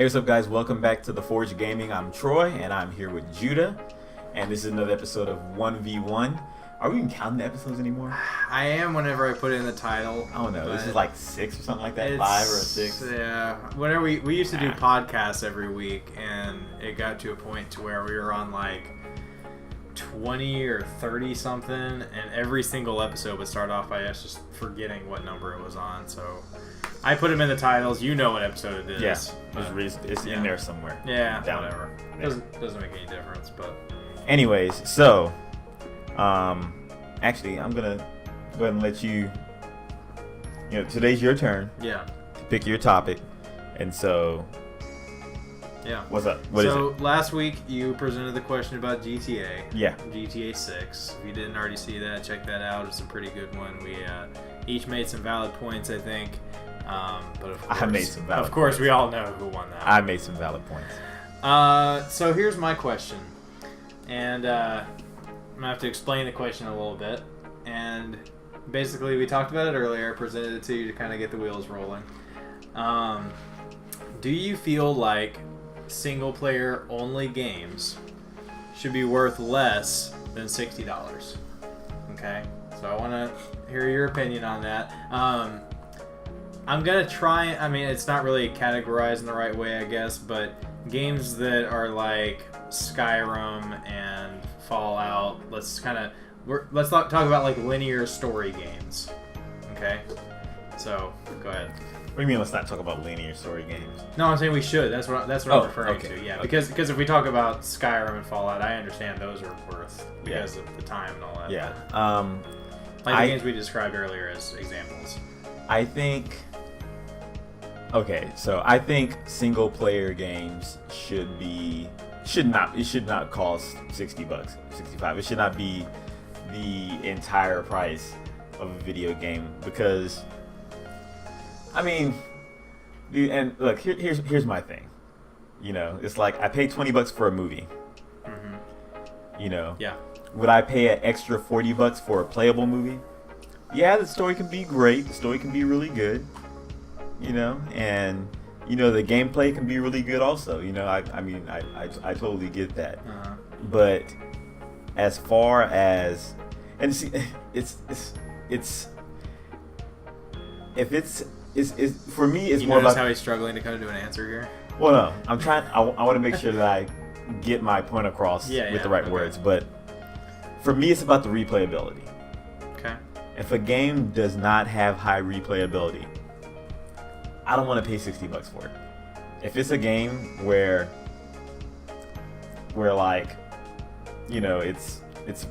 Hey, what's up, guys? Welcome back to The Forge Gaming. I'm Troy, and I'm here with Judah, and this is another episode of 1v1. Are we even counting the episodes anymore? I am whenever I put it in the title. I don't know. This is like 6 or something like that? 5 or 6? Yeah. Whenever we used to do podcasts every week, and it got to a point to where we were on like 20 or 30 something, and every single episode would start off by us just forgetting what number it was on. So I put them in the titles. You know what episode it is. Yes. It's in there somewhere. Yeah. Down whatever. Doesn't make any difference. But anyways, so actually, I'm gonna go ahead and let you. Today's your turn. Yeah. To pick your topic, and so. Yeah. What's up? What is it? So last week you presented the question about GTA. Yeah. GTA 6. If you didn't already see that, check that out. It's a pretty good one. We each made some valid points, I think. But of course, I made some valid. Of course, we all know who won that. I made some valid points. So here's my question, and I'm gonna have to explain the question a little bit. And basically, we talked about it earlier. Presented it to you to kind of get the wheels rolling. Do you feel like single-player only games should be worth less than $60? Okay, so I want to hear your opinion on that. I'm gonna try. I mean, it's not really categorized in the right way, I guess, but games that are like Skyrim and Fallout. Let's talk about like linear story games. Okay, so go ahead. What do you mean? Let's not talk about linear story games. No, I'm saying we should. That's what I'm referring okay. to. Yeah, Okay. because if we talk about Skyrim and Fallout, I understand those are worth because of the time and all that. Yeah. Like the games we described earlier as examples. I think single player games should not cost $60, $65. It should not be the entire price of a video game because and look, here's my thing. It's like I paid $20 for a movie. Mm-hmm. Yeah. Would I pay an extra $40 for a playable movie? Yeah, the story can be great. The story can be really good. And the gameplay can be really good also. I totally get that. Uh-huh. But as far as it's for me, it's more about how he's struggling to kind of do an answer here. Well, no, I'm trying. I want to make sure that I get my point across with the right words. But for me, it's about the replayability. Okay. If a game does not have high replayability, I don't want to pay $60 for it. If it's a game where like, it's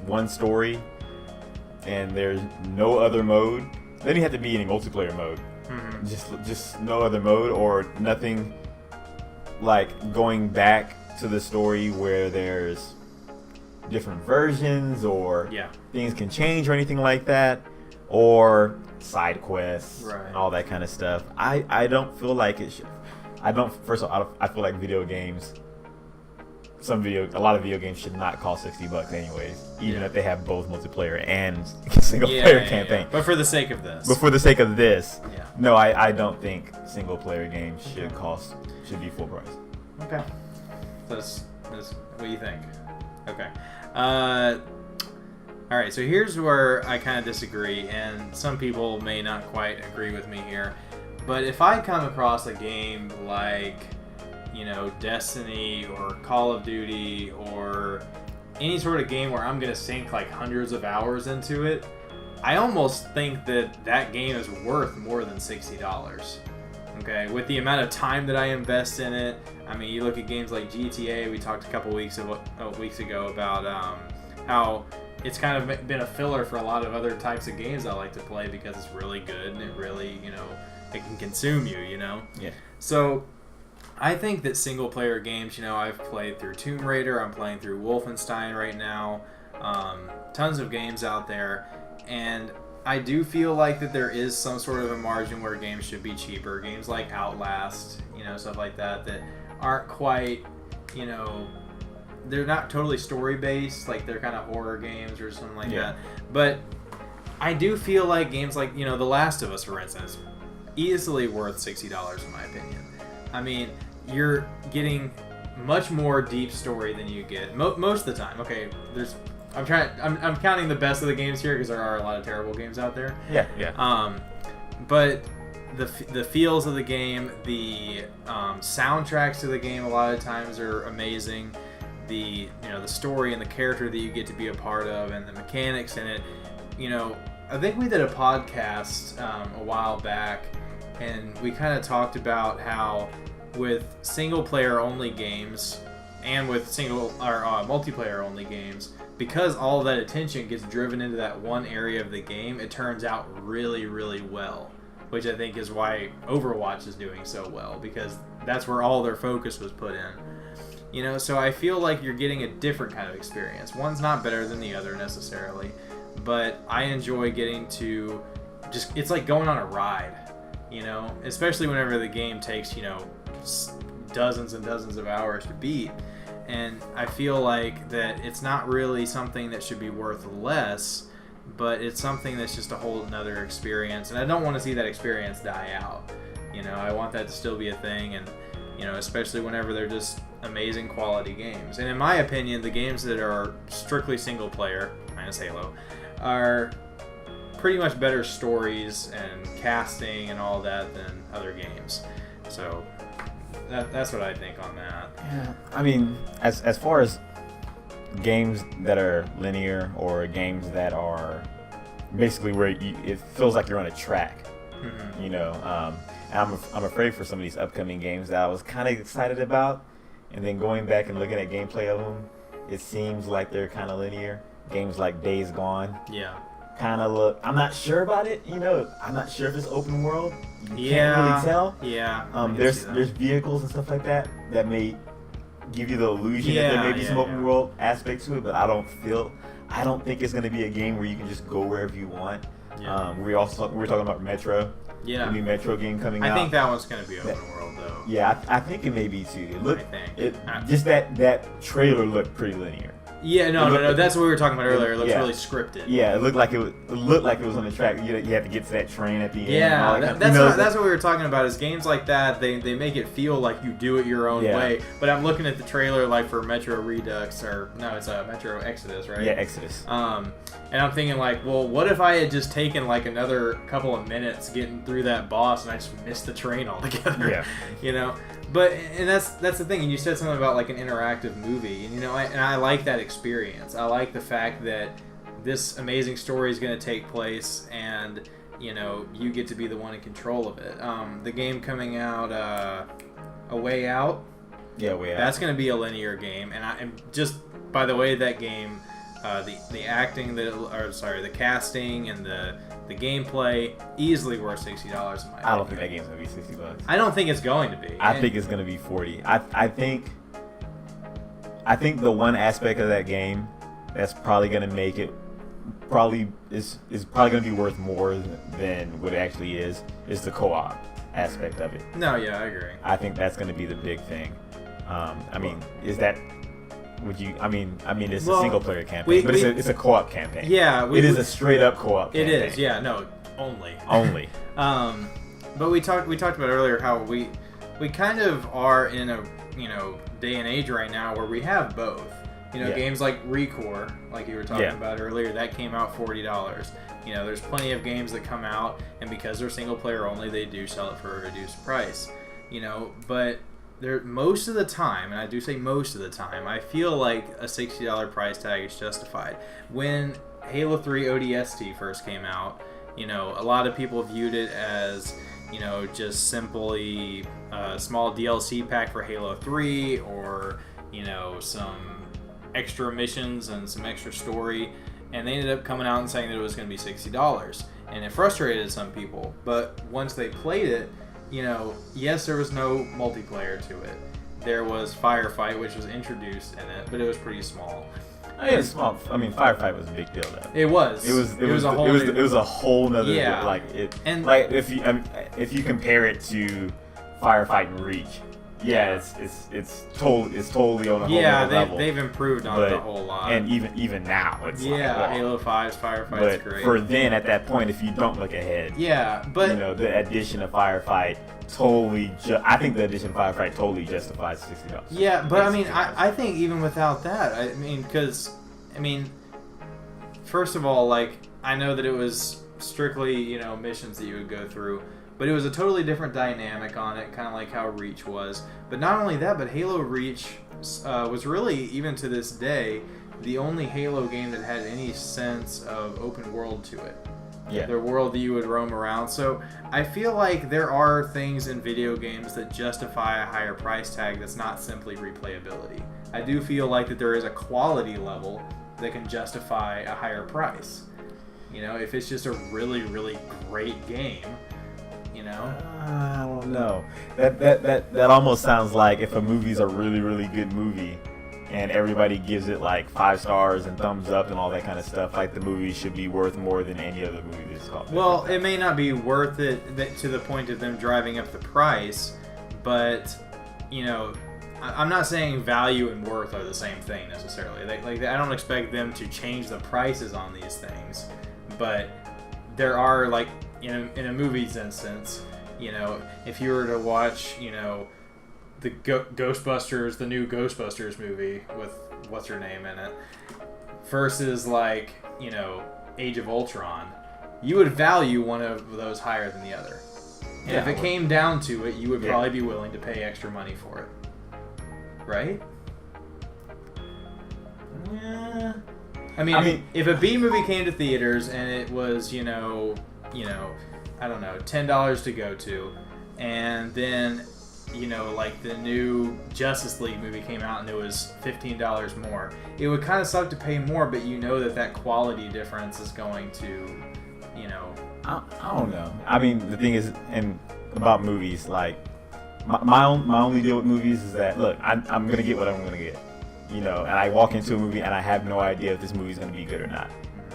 one story and there's no other mode, then you have to be in multiplayer mode. Mm-hmm. Just no other mode or nothing like going back to the story where there's different versions or things can change or anything like that, or side quests and all that kind of stuff. I don't feel like it should. First of all, I feel like video games, a lot of video games should not cost $60 anyways, even if they have both multiplayer and single player campaign. But for the sake of this. No, I don't think single player games should be full price. Okay. That's what you think. Okay. All right, so here's where I kind of disagree, and some people may not quite agree with me here. But if I come across a game like, Destiny or Call of Duty or any sort of game where I'm going to sink like hundreds of hours into it, I almost think that game is worth more than $60. Okay, with the amount of time that I invest in it. I mean, you look at games like GTA. We talked a couple weeks ago about how it's kind of been a filler for a lot of other types of games I like to play because it's really good and it really, it can consume you, Yeah. So I think that single player games, I've played through Tomb Raider, I'm playing through Wolfenstein right now, tons of games out there, and I do feel like that there is some sort of a margin where games should be cheaper. Games like Outlast, stuff like that aren't quite, they're not totally story-based, like they're kind of horror games or something like that. But I do feel like games like, The Last of Us, for instance, easily worth $60 in my opinion. I mean, you're getting much more deep story than you get most of the time. Okay, I'm counting the best of the games here because there are a lot of terrible games out there. Yeah. But the feels of the game, the soundtracks to the game a lot of times are amazing. The story and the character that you get to be a part of, and the mechanics in it. I think we did a podcast a while back, and we kind of talked about how with single player only games and with multiplayer only games, because all of that attention gets driven into that one area of the game, it turns out really, really well. Which I think is why Overwatch is doing so well, because that's where all their focus was put in. So I feel like you're getting a different kind of experience. One's not better than the other necessarily, but I enjoy getting to it's like going on a ride, especially whenever the game takes, dozens and dozens of hours to beat. And I feel like that it's not really something that should be worth less, but it's something that's just a whole another experience, and I don't want to see that experience die out. I want that to still be a thing, and especially whenever they're just amazing quality games. And in my opinion, the games that are strictly single player, minus Halo, are pretty much better stories and casting and all that than other games. So that's what I think on that. Yeah, I mean, as far as games that are linear or games that are basically where it feels like you're on a track, I'm afraid for some of these upcoming games that I was kind of excited about, and then going back and looking at gameplay of them, it seems like they're kind of linear. Games like Days Gone, kind of look. I'm not sure about it. I'm not sure if it's open world. You can't really tell. There's vehicles and stuff like that may give you the illusion that there may be some open world aspect to it, but I don't think it's going to be a game where you can just go wherever you want. We were talking about Metro. The new Metro game coming out. I think that one's going to be open world though. Yeah, I think it may be too. Just that trailer looked pretty linear. Yeah, no. That's what we were talking about earlier. It looks really scripted. Yeah, it looked like it was on the track. You had to get to that train at the end. Yeah, that's what we were talking about. Is games like that, they make it feel like you do it your own way. But I'm looking at the trailer like for Metro Redux, it's Metro Exodus, right? Yeah, Exodus. And I'm thinking like, well, what if I had just taken like another couple of minutes getting through that boss and I just missed the train altogether? Yeah. But that's the thing, and you said something about like an interactive movie, and I like that experience. I like the fact that this amazing story is going to take place, and you get to be the one in control of it. The game coming out, A Way Out. Yeah, Way Out. That's going to be a linear game, and just by the way that game, the acting the casting and the gameplay easily worth $60 in my opinion. I don't think that game's gonna be $60. I don't think it's going to be. I think it's gonna be $40. I think the one aspect of that game that's probably gonna make it is probably gonna be worth more than what it actually is the co-op aspect of it. No, yeah, I agree. I think that's gonna be the big thing. Is that? It's a single player campaign, but it's a co-op campaign. Yeah, it is a straight up co-op campaign. It is, yeah, no, only. But we talked about earlier how we kind of are in a day and age right now where we have both. Games like ReCore, like you were talking about earlier, that came out $40. There's plenty of games that come out, and because they're single player only, they do sell it for a reduced price. But most of the time, and I do say most of the time, I feel like a $60 price tag is justified. When Halo 3 ODST first came out, a lot of people viewed it as, just simply a small DLC pack for Halo 3 or, some extra missions and some extra story, and they ended up coming out and saying that it was going to be $60. And it frustrated some people, but once they played it, yes, there was no multiplayer to it. There was Firefight, which was introduced in it, but it was pretty small. It's small. Firefight was a big deal, though. It was. It was a whole nother. If you compare it to Firefight and Reach, Yeah, it's totally on a whole other level. They've improved on it a whole lot. And even now, it's Halo 5's firefight is great. For then, at that point, if you don't look ahead, but the addition of firefight I think the addition of firefight totally justifies $60. Yeah, but I mean, I think even without that, first of all, like, I know that it was strictly missions that you would go through. But it was a totally different dynamic on it, kind of like how Reach was. But not only that, but Halo Reach was really, even to this day, the only Halo game that had any sense of open world to it. Yeah. The world that you would roam around. So I feel like there are things in video games that justify a higher price tag that's not simply replayability. I do feel like that there is a quality level that can justify a higher price. If it's just a really, really great game, I don't know. That almost sounds like if a movie's a really, really good movie and everybody gives it like 5 stars and thumbs up and all that kind of stuff, like the movie should be worth more than any other movie that's called. Well, it may not be worth it to the point of them driving up the price, but I'm not saying value and worth are the same thing necessarily. I don't expect them to change the prices on these things, but there are, like, in a movie's instance, if you were to watch, the Ghostbusters, the new Ghostbusters movie with what's her name in it, versus like, Age of Ultron, you would value one of those higher than the other. And if it came down to it, you would probably be willing to pay extra money for it. Right? Yeah. I mean, if a B movie came to theaters and it was, I don't know, $10 to go to, and then, like the new Justice League movie came out and it was $15 more, it would kind of suck to pay more, but that quality difference is going to, I don't know. I mean, the thing is, and about movies, like, my only deal with movies is that, look, I'm going to get what I'm going to get. And I walk into a movie and I have no idea if this movie's going to be good or not.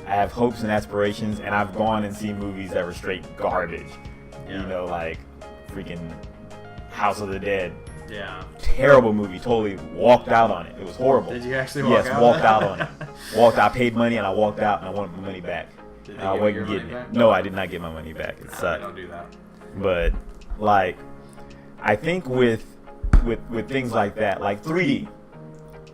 I have hopes and aspirations, and I've gone and seen movies that were straight garbage. Yeah. Like freaking House of the Dead. Yeah. Terrible movie. Totally walked out on it. It was horrible. Did you actually walk out? Yes, walked out on it. Walked out, paid money, and I walked out, and I wanted my money back. Did they give you your money back? No, I did not get my money back. It sucked. Don't do that. But, like, I think with things like that, like 3D.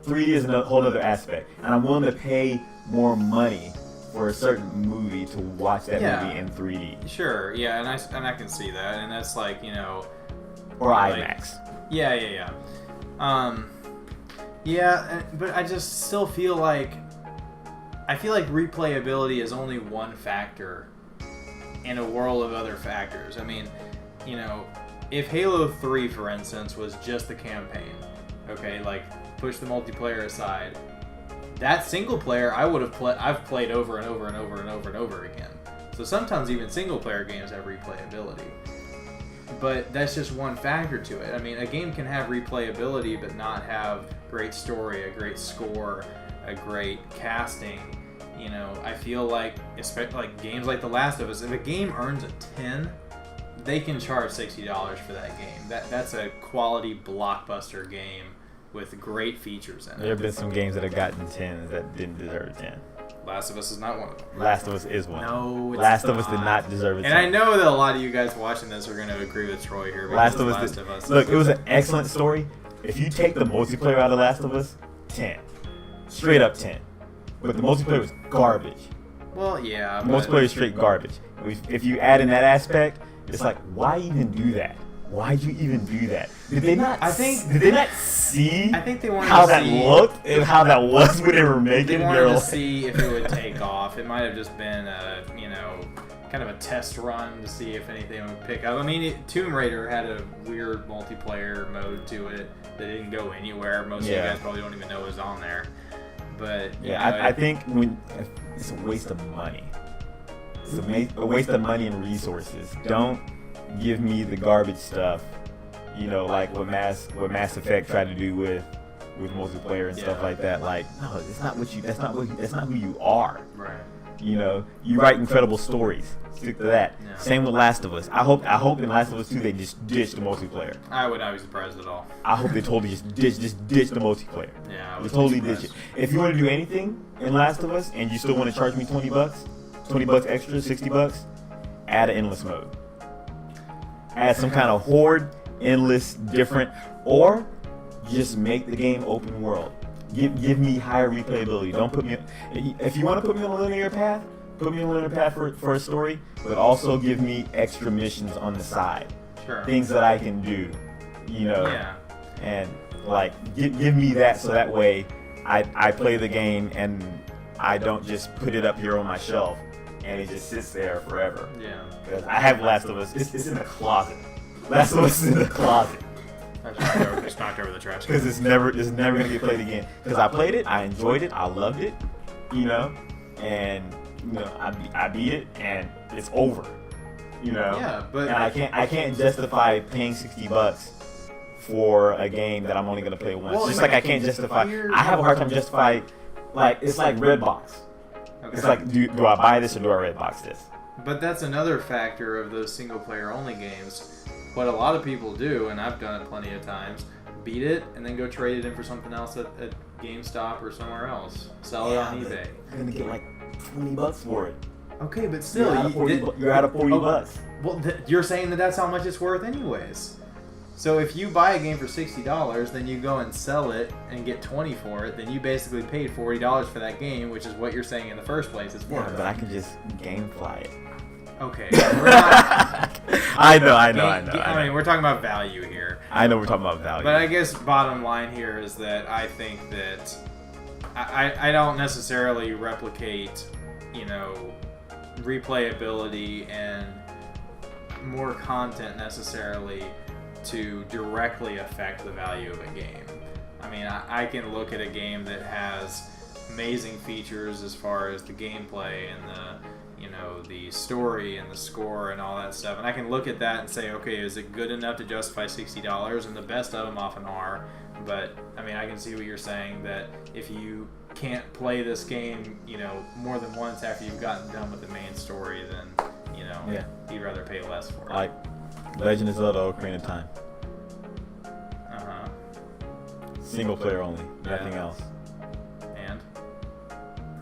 3D is a whole other aspect, and I'm willing to pay more money for a certain movie to watch that movie in 3D. Sure, yeah, and I can see that, and that's like, or IMAX. Yeah. But I just still feel like replayability is only one factor in a world of other factors. I mean, if Halo 3, for instance, was just the campaign, okay, like, push the multiplayer aside, that single player I've played over and over and over and over and over again. So sometimes even single player games have replayability. But that's just one factor to it. I mean, a game can have replayability but not have great story, a great score, a great casting. I feel like, especially like games like The Last of Us, if a game earns a 10, they can charge $60 for that game. That's a quality blockbuster game with great features in it. There have been some games that have gotten 10s that didn't deserve a 10. Last of Us is not one of them. Last of Us is one. No, it's Last not. of Us did not deserve a 10. And I know that a lot of you guys watching this are going to agree with Troy here. Last of Us. Look, it was an excellent story. If you take the multiplayer out of Last of Us, 10. Straight up 10. But the multiplayer was garbage. Well, yeah. The multiplayer is straight garbage. If you add in that aspect, it's like, why even do that? Why'd you even do that? Did they not? Did they not see? I think they wanted how to that see, looked and how that was when they were making. They wanted to see if it would take off. It might have just been a, kind of a test run to see if anything would pick up. I mean, Tomb Raider had a weird multiplayer mode to it that didn't go anywhere. Most of you guys probably don't even know it was on there. But I think it's a waste of money. It's a waste of money and resources. Don't give me the garbage stuff, like what Mass Effect tried to do with multiplayer and stuff like that. Like, no, that's not who you are. Right. You know, you write incredible stories. Stick to that. Yeah. Same with Last of Us. I hope in Last of Us 2 they just ditch the multiplayer. I would not be surprised at all. I hope they totally just ditch the multiplayer. Yeah, They totally ditch it. If you want to do anything in Last of Us and you still want to charge me $20 extra, $60, add an endless mode. Add some kind of horde, endless, different, or just make the game open world. Give me higher replayability. Don't put me. If you want to put me on a linear path, put me on a linear path for a story, but also give me extra missions on the side. Sure. Things that I can do, you know. Yeah. And like give me that so that way I play the game and I don't just put it up here on my shelf and it just sits there forever. Yeah. Because I have Last of Us. It's in the closet. Last of Us is in the closet. Just knocked over the trash. Because it's never gonna get played again. Because I played it, I enjoyed it, I loved it, you know, and you know I beat it and it's over, you know. Yeah, but and I can't justify paying $60 for a game that I'm only gonna play once. Well, Just like I can't justify. I have a hard time justifying. Like it's like Redbox. Okay. It's like do I buy this or do I Redbox this? But that's another factor of those single player only games. What a lot of people do, and I've done it plenty of times, beat it and then go trade it in for something else at GameStop or somewhere else. Sell it on eBay. You're gonna get like $20 for it. Okay, but still, you're out of $40. Well, you're saying that that's how much it's worth anyways. So if you buy a game for $60, then you go and sell it and get $20 for it, then you basically paid $40 for that game, which is what you're saying in the first place it's worth. Yeah, but I can just GameFly it. Okay, we're not. I know. I mean, we're talking about value here. I know we're talking about value. But I guess bottom line here is that I think that I don't necessarily replicate, you know, replayability and more content necessarily to directly affect the value of a game. I mean, I can look at a game that has amazing features as far as the gameplay and the story and the score and all that stuff, and I can look at that and say, okay, is it good enough to justify $60? And the best of them often are. But I mean, I can see what you're saying, that if you can't play this game, you know, more than once after you've gotten done with the main story, then you know, you'd rather pay less for it. Like Legend of Zelda: Ocarina of Time. Single player only, nothing else. And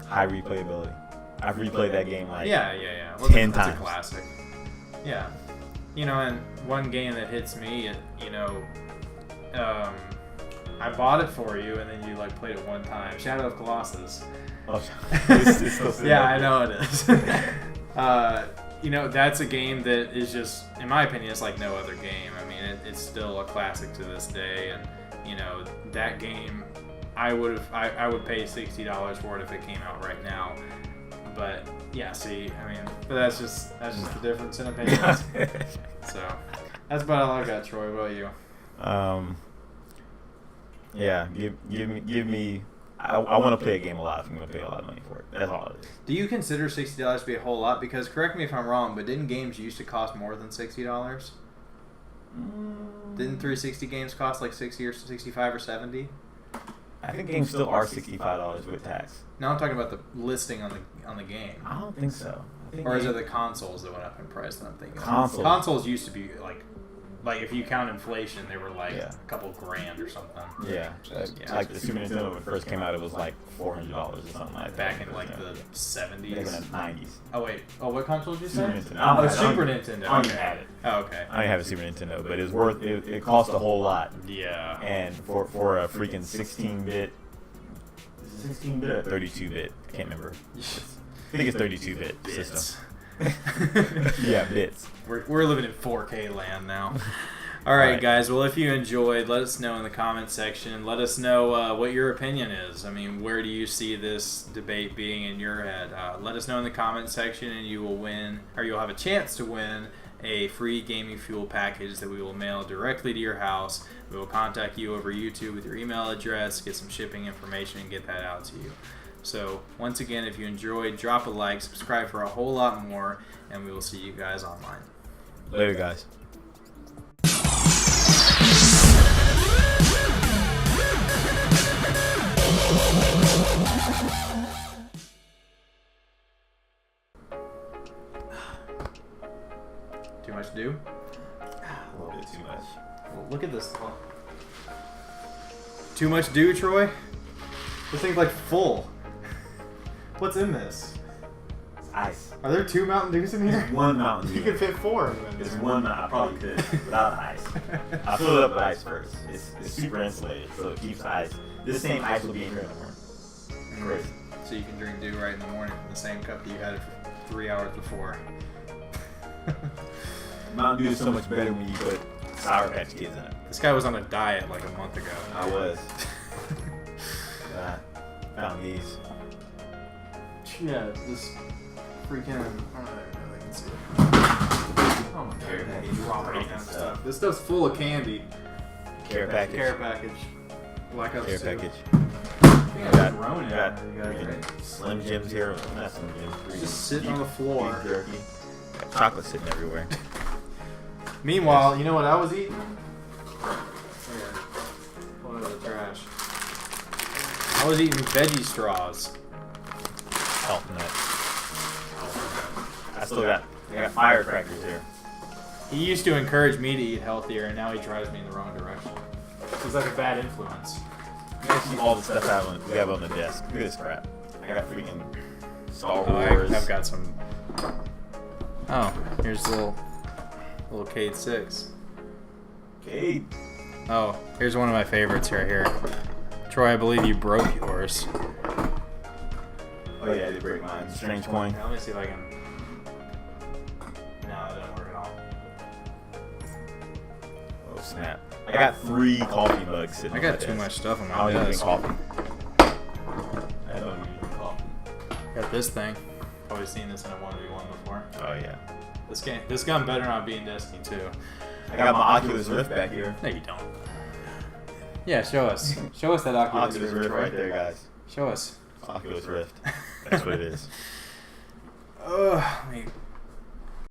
high replayability. I've replayed that game like 10 times. It's a classic. Yeah. You know, and one game that hits me, you know, I bought it for you and then you like played it one time. Shadow of Colossus. Oh, it's still yeah, I know it is. You know, that's a game that is just, in my opinion, it's like no other game. I mean, it's still a classic to this day, and you know, that game, I would pay $60 for it if it came out right now. But yeah, see, I mean, but that's just the difference in opinions. So that's about all I got, Troy. What about you? Yeah, give me. I want to play a game a lot if I'm going to pay a lot of money for it. That's all it is. Do you consider $60 to be a whole lot? Because correct me if I'm wrong, but didn't games used to cost more than $60? Didn't 360 games cost like 60 or 65 or 70? I think games still are $65 with tax. No, I'm talking about the listing on the game. I don't think so. Or is it the consoles that went up in price that I'm thinking? Consoles used to be like if you count inflation, they were like a couple grand or something. Yeah. Like the Super Nintendo when it first came out, it was like $400 or something like that. Back in like the 70s. Back in the 90s. Oh wait. Oh, what console did you say? Super Nintendo. Super Nintendo. I don't even have it. Oh, okay. I don't have a Super Nintendo, but it's worth it. It cost a whole lot. Yeah. And for a freaking 16-bit. 16-bit or 32-bit? I can't remember. I think it's 32-bit system. Yeah, bits. We're living in 4K land now. All right, guys. Well, if you enjoyed, let us know in the comment section. Let us know what your opinion is. I mean, where do you see this debate being in your head? Let us know in the comment section, and you will win, or you'll have a chance to win a free Gaming Fuel package that we will mail directly to your house. We will contact you over YouTube with your email address, get some shipping information, and get that out to you. So, once again, if you enjoyed, drop a like, subscribe for a whole lot more, and we will see you guys online. Later, guys. this. Too much dew, Troy? This thing's like full. What's in this? It's ice. Are there 2 Mountain Dews in here? There's one Mountain Dew. You could fit 4. There's one. I probably could without the ice. I fill it up with ice first. It's super insulated, so it keeps the ice. This same ice will be in here in the morning. Crazy. So you can drink dew right in the morning from the same cup that you had it for 3 hours before. Mountain Dew is so much better when you put Sour Patch Kids in it. This guy was on a diet like a month ago. I was. Found these. Yeah, this freaking. I don't know if I can see it. Oh my Care god, package. dropping kind of stuff. This stuff's full of candy. Care package. Care package. Black Ops Care 2. package. I got Got right? Slim Jims here. Not Slim Jims. Just sitting on the floor. Beef jerky. Chocolate sitting everywhere. Meanwhile, you know what I was eating? Here. Pull it out of the trash. I was eating veggie straws. Health nut. I got firecrackers here. He used to encourage me to eat healthier, and now he drives me in the wrong direction. He's like a bad influence. You guys see all the stuff we have on the desk. Look at this crap. I got freaking Star Wars. I've got some. Oh, here's the little Cade 6. Cade. Oh, here's one of my favorites right here. Troy, I believe you broke yours. Oh yeah, I did break mine. Strange coin. Let me see if I can. No, it doesn't work at all. Oh snap. I got 3 coffee mugs sitting I on my got too desk. much stuff on my I don't desk. drink coffee. I don't even drink coffee. Got this thing. Probably seen this in a 1v1 before. Oh yeah. This gun better not be in Destiny 2. I got my Oculus Rift back here. No, you don't. Yeah, show us. Show us that Oculus, Oculus Rift right there, guys. Show us. Oculus Rift. That's what it is. Let me